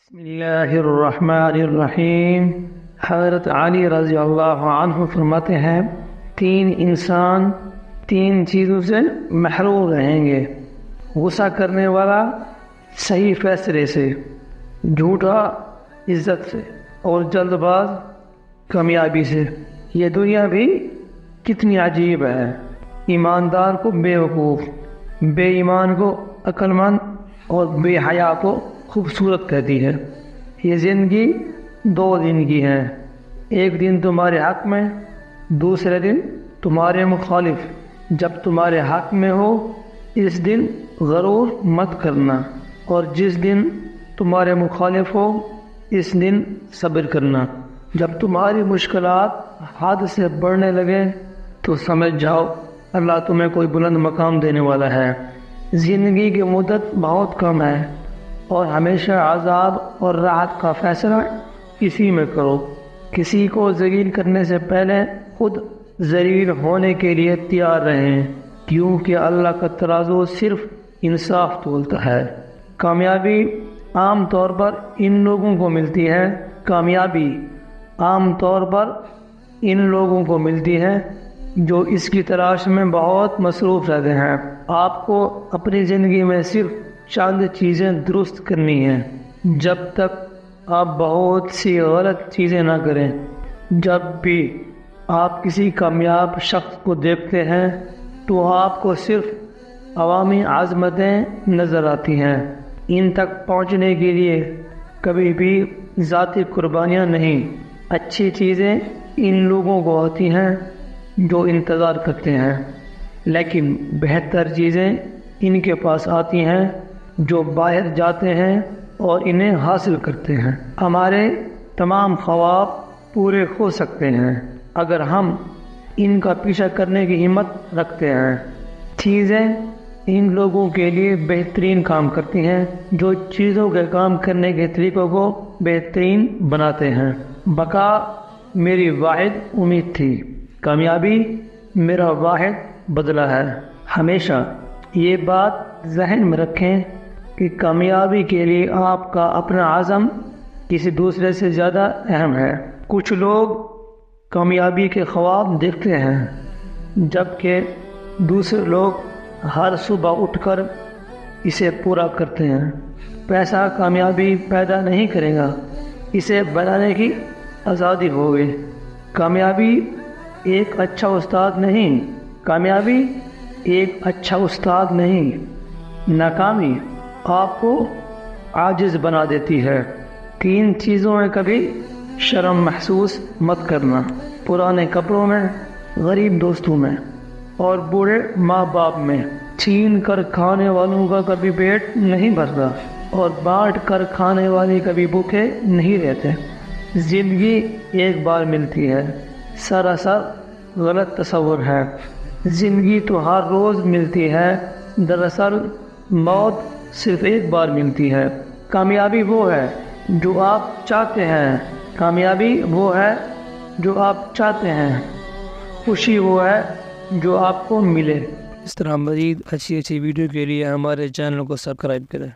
بسم اللہ الرحمن الرحیم۔ حضرت علی رضی اللہ عنہ فرماتے ہیں 3 انسان 3 چیزوں سے محروم رہیں گے: غصہ کرنے والا صحیح فیصلے سے، جھوٹا عزت سے، اور جلد باز کامیابی سے۔ یہ دنیا بھی کتنی عجیب ہے، ایماندار کو بے وقوف، بے ایمان کو عقل مند اور بے حیا کو خوبصورت کہتی ہے۔ یہ زندگی 2 دن کی ہے، ایک دن تمہارے حق میں، دوسرے دن تمہارے مخالف۔ جب تمہارے حق میں ہو اس دن غرور مت کرنا، اور جس دن تمہارے مخالف ہو اس دن صبر کرنا۔ جب تمہاری مشکلات حد سے بڑھنے لگے تو سمجھ جاؤ اللہ تمہیں کوئی بلند مقام دینے والا ہے۔ زندگی کی مدت بہت کم ہے، اور ہمیشہ عذاب اور راحت کا فیصلہ اسی میں کرو۔ کسی کو ذلیل کرنے سے پہلے خود ذلیل ہونے کے لیے تیار رہیں، کیونکہ اللہ کا ترازو صرف انصاف تولتا ہے۔ کامیابی عام طور پر ان لوگوں کو ملتی ہے جو اس کی تلاش میں بہت مصروف رہتے ہیں۔ آپ کو اپنی زندگی میں صرف چند چیزیں درست کرنی ہیں، جب تک آپ بہت سی غلط چیزیں نہ کریں۔ جب بھی آپ کسی کامیاب شخص کو دیکھتے ہیں تو آپ کو صرف عوامی عظمتیں نظر آتی ہیں، ان تک پہنچنے کے لیے کبھی بھی ذاتی قربانیاں نہیں۔ اچھی چیزیں ان لوگوں کو آتی ہیں جو انتظار کرتے ہیں، لیکن بہتر چیزیں ان کے پاس آتی ہیں جو باہر جاتے ہیں اور انہیں حاصل کرتے ہیں۔ ہمارے تمام خواب پورے ہو سکتے ہیں اگر ہم ان کا پیچھا کرنے کی ہمت رکھتے ہیں۔ چیزیں ان لوگوں کے لیے بہترین کام کرتی ہیں جو چیزوں کے کام کرنے کے طریقوں کو بہترین بناتے ہیں۔ بقا میری واحد امید تھی، کامیابی میرا واحد بدلہ ہے۔ ہمیشہ یہ بات ذہن میں رکھیں کہ کامیابی کے لیے آپ کا اپنا عزم کسی دوسرے سے زیادہ اہم ہے۔ کچھ لوگ کامیابی کے خواب دیکھتے ہیں، جبکہ دوسرے لوگ ہر صبح اٹھ کر اسے پورا کرتے ہیں۔ پیسہ کامیابی پیدا نہیں کرے گا، اسے بنانے کی آزادی ہوگی۔ کامیابی ایک اچھا استاد نہیں، ناکامی آپ کو عاجز بنا دیتی ہے۔ 3 چیزوں میں کبھی شرم محسوس مت کرنا: پرانے کپڑوں میں، غریب دوستوں میں، اور بوڑھے ماں باپ میں۔ چھین کر کھانے والوں کا کبھی پیٹ نہیں بھرتا، اور بانٹ کر کھانے والے کبھی بھوکے نہیں رہتے۔ زندگی ایک بار ملتی ہے، سراسر غلط تصور ہے۔ زندگی تو ہر روز ملتی ہے، دراصل موت صرف ایک بار ملتی ہے۔ کامیابی وہ ہے جو آپ چاہتے ہیں، خوشی وہ ہے جو آپ کو ملے۔ اس طرح مزید اچھی ویڈیو کے لیے ہمارے چینل کو سبسکرائب کریں۔